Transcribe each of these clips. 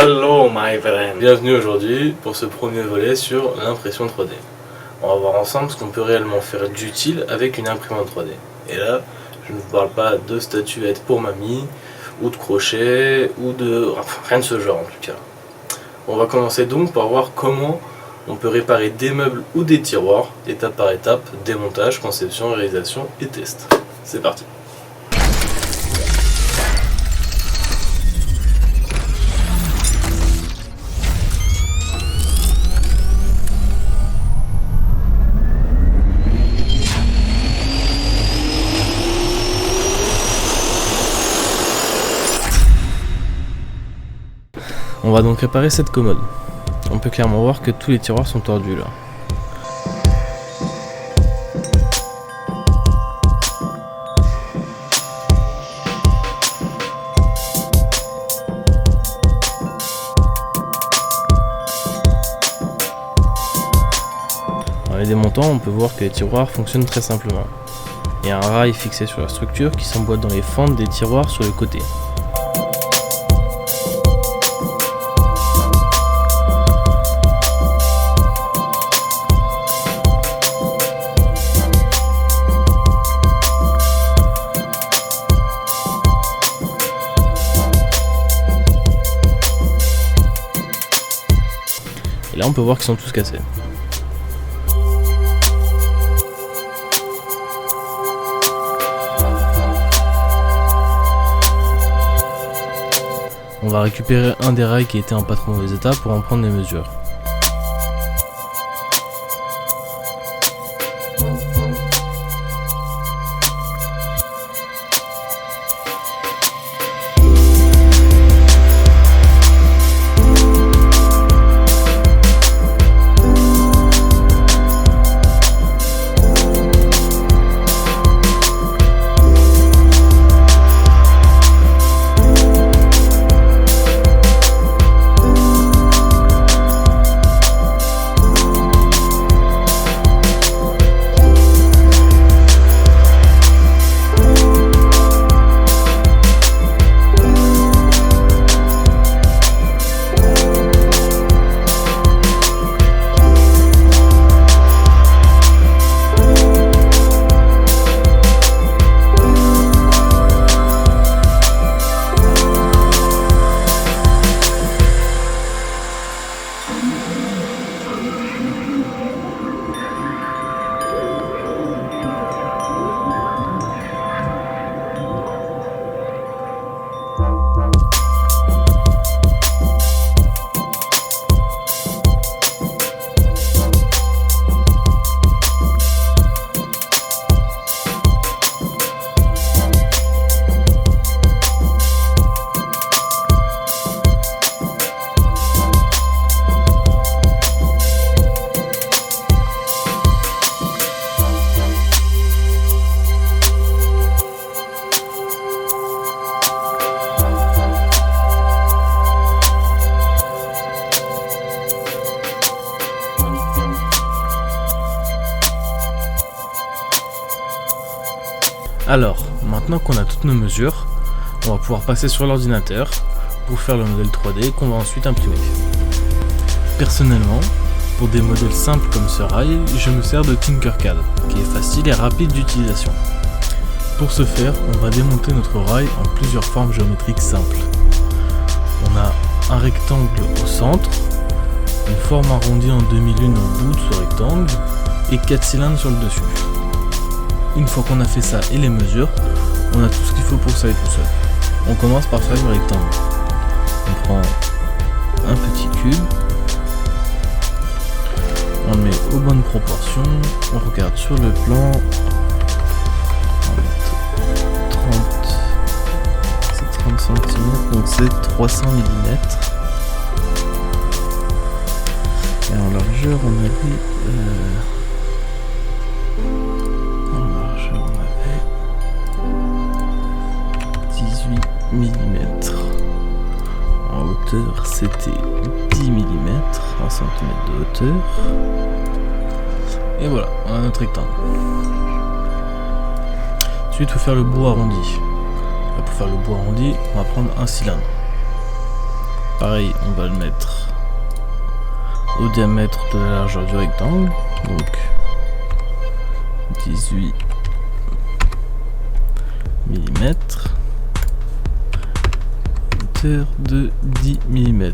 Hello my friend. Bienvenue aujourd'hui pour ce premier volet sur l'impression 3D. On va voir ensemble ce qu'on peut réellement faire d'utile avec une imprimante 3D. Et là, je ne vous parle pas de statuettes pour mamie, ou de crochets, ou de... Enfin, rien de ce genre en tout cas. On va commencer donc par voir comment on peut réparer des meubles ou des tiroirs, étape par étape, démontage, conception, réalisation et test. C'est parti. On va donc réparer cette commode. On peut clairement voir que tous les tiroirs sont tordus là. En les démontant, on peut voir que les tiroirs fonctionnent très simplement. Il y a un rail fixé sur la structure qui s'emboîte dans les fentes des tiroirs sur le côté. Et là on peut voir qu'ils sont tous cassés. On va récupérer un des rails qui était en pas trop mauvais état pour en prendre les mesures. Alors, maintenant qu'on a toutes nos mesures, on va pouvoir passer sur l'ordinateur pour faire le modèle 3D qu'on va ensuite imprimer. Personnellement, pour des modèles simples comme ce rail, je me sers de Tinkercad, qui est facile et rapide d'utilisation. Pour ce faire, on va démonter notre rail en plusieurs formes géométriques simples. On a un rectangle au centre, une forme arrondie en demi-lune au bout de ce rectangle, et 4 cylindres sur le dessus. Une fois qu'on a fait ça et les mesures, on a tout ce qu'il faut pour ça et tout seul. On commence par faire le rectangle. On prend un petit cube, on le met aux bonnes proportions, on regarde sur le plan, on va mettre 30 cm, donc c'est 300 mm. Et en largeur, on avait... mm. En hauteur c'était 10 mm, 1 cm de hauteur. Et voilà, on a notre rectangle. Ensuite, il faut faire le bout arrondi. Pour faire le bout arrondi, on va prendre un cylindre. Pareil, on va le mettre au diamètre de la largeur du rectangle, donc 18 mm, hauteur de 10 mm.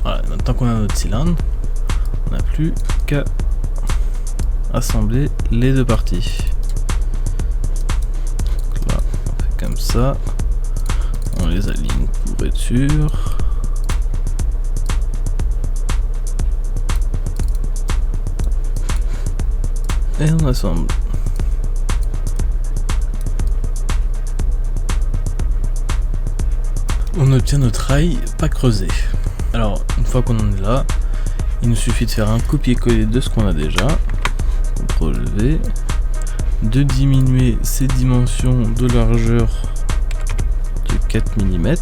Voilà, maintenant qu'on a notre cylindre, on n'a plus qu'à assembler les deux parties. Donc là, on fait comme ça, on les aligne pour être sûr. Et on assemble. On obtient notre rail pas creusé. Alors, une fois qu'on en est là, il nous suffit de faire un copier-coller de ce qu'on a déjà. CTRL V. De diminuer ses dimensions de largeur de 4 mm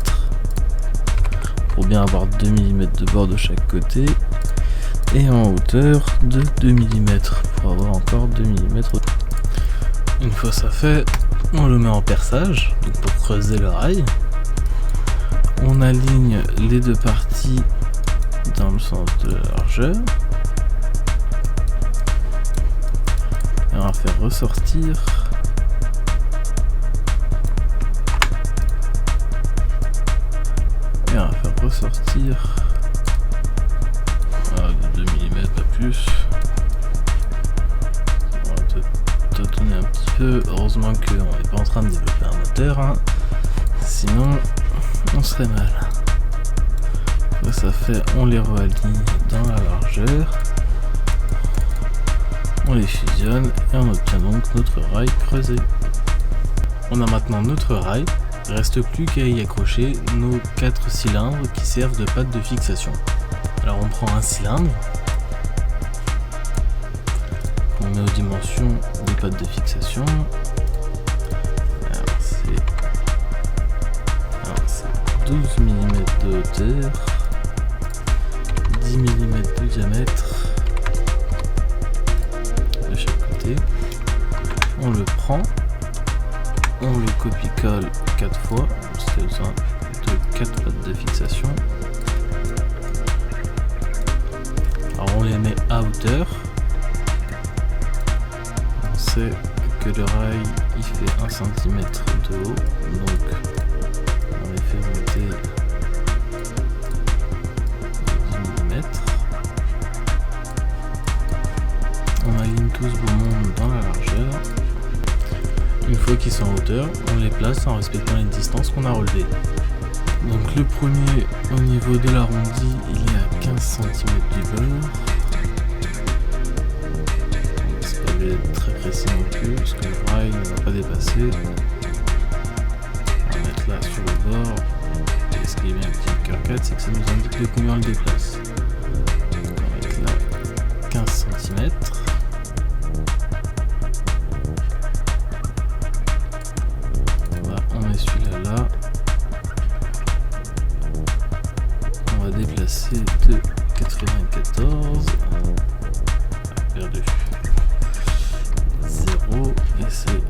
pour bien avoir 2 mm de bord de chaque côté. Et en hauteur de 2 mm pour avoir encore 2 mm. Une fois ça fait, on le met en perçage, donc pour creuser le rail. On aligne les deux parties dans le sens de la largeur. Et on va faire ressortir de 2 mm, pas plus. On va tâtonner un petit peu. Heureusement qu'on n'est pas en train de développer un moteur, hein. Sinon on serait mal. Ça fait, on les réaligne dans la largeur, on les fusionne et on obtient donc notre rail creusé. On a maintenant notre rail, il ne reste plus qu'à y accrocher nos 4 cylindres qui servent de patte de fixation. Alors on prend un cylindre, on met aux dimensions des pattes de fixation. Alors c'est 12 mm de hauteur, 10 mm de diamètre de chaque côté. On le prend, on le copie-colle 4 fois, c'est besoin de 4 pattes de fixation. Alors on les met à hauteur. On sait que le rail il fait 1 cm de haut, donc on les fait monter 10 mm. On aligne tous beau monde dans la largeur. Une fois qu'ils sont en hauteur, on les place en respectant les distances qu'on a relevées. Donc le premier au niveau de l'arrondi, il est à 15 cm du bord. C'est pas obligé d'être très précis non plus, parce que le rail ne va pas dépasser. On va mettre là sur le bord. Et ce qui est bien avec Tinkercad, c'est que ça nous indique de combien on le déplace. Donc on va mettre là 15 cm. On met celui-là là. On va déplacer de 94. Perdu. 0 et c'est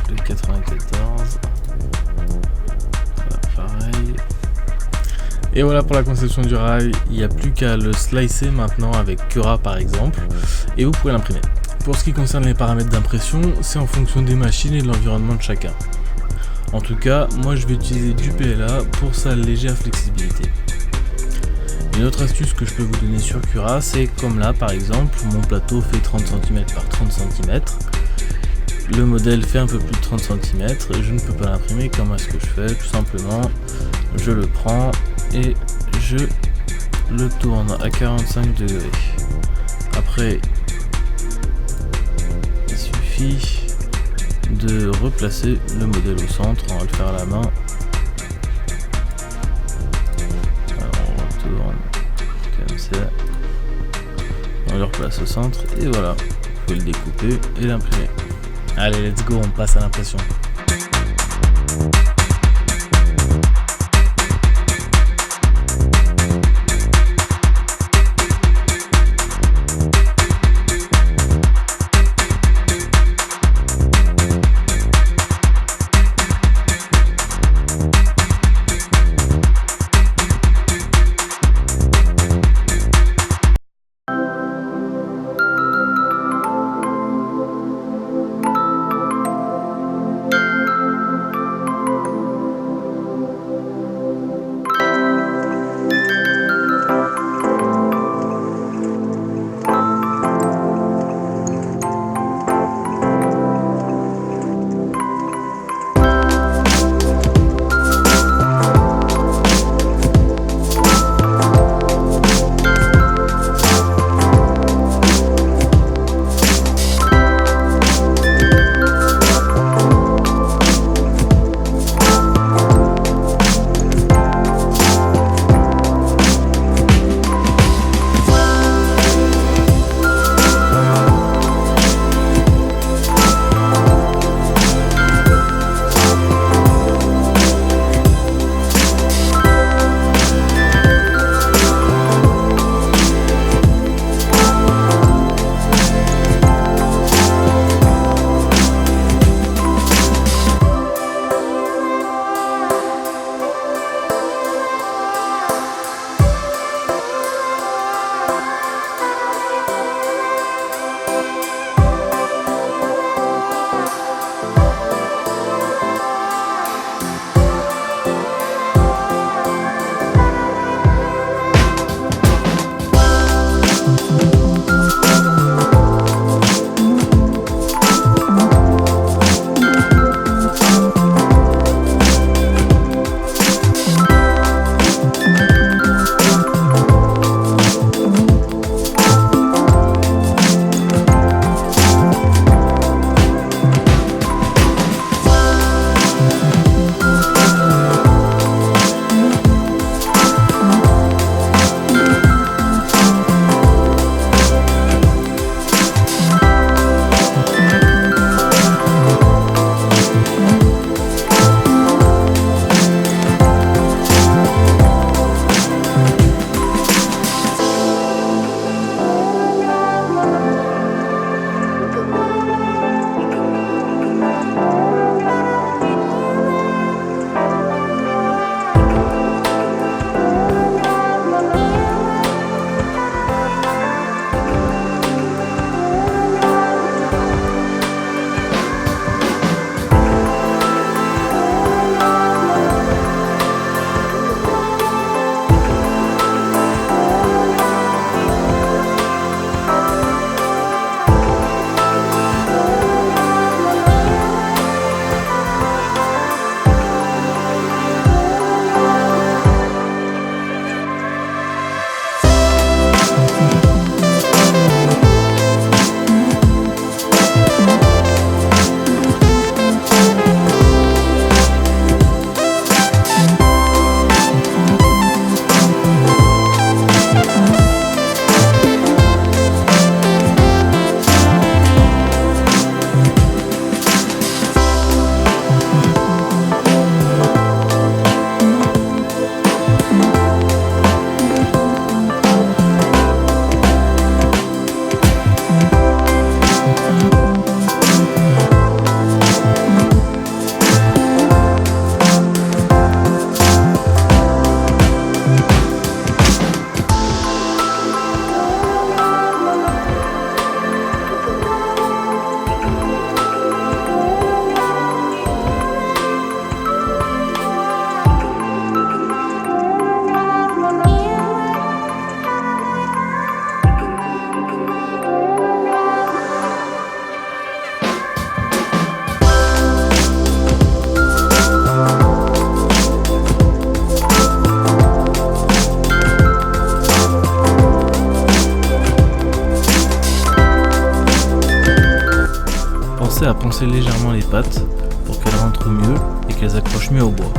le 94. Voilà, pareil. Et voilà pour la conception du rail. Il n'y a plus qu'à le slicer maintenant avec Cura par exemple. Et vous pouvez l'imprimer. Pour ce qui concerne les paramètres d'impression, c'est en fonction des machines et de l'environnement de chacun. En tout cas, moi je vais utiliser du PLA pour sa légère flexibilité. Une autre astuce que je peux vous donner sur Cura, c'est comme là par exemple, mon plateau fait 30 cm par 30 cm. Le modèle fait un peu plus de 30 cm et je ne peux pas l'imprimer. Comment est-ce que je fais? Tout simplement, je le prends et je le tourne à 45 degrés. Après, il suffit de replacer le modèle au centre. On va le faire à la main. Alors on retourne comme ça, on le replace au centre et voilà, vous pouvez le découper et l'imprimer. Allez, let's go, on passe à l'impression. enfoncer légèrement les pattes pour qu'elles rentrent mieux et qu'elles accrochent mieux au bois.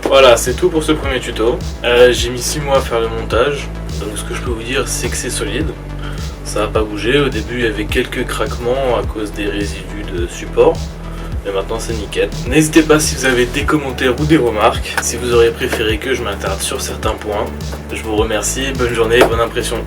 Voilà, c'est tout pour ce premier tuto. J'ai mis 6 mois à faire le montage, donc ce que je peux vous dire c'est que c'est solide. Ça n'a pas bougé, au début il y avait quelques craquements à cause des résidus de support, mais maintenant c'est nickel. N'hésitez pas si vous avez des commentaires ou des remarques, si vous auriez préféré que je m'attarde sur certains points. Je vous remercie, bonne journée, bonne impression.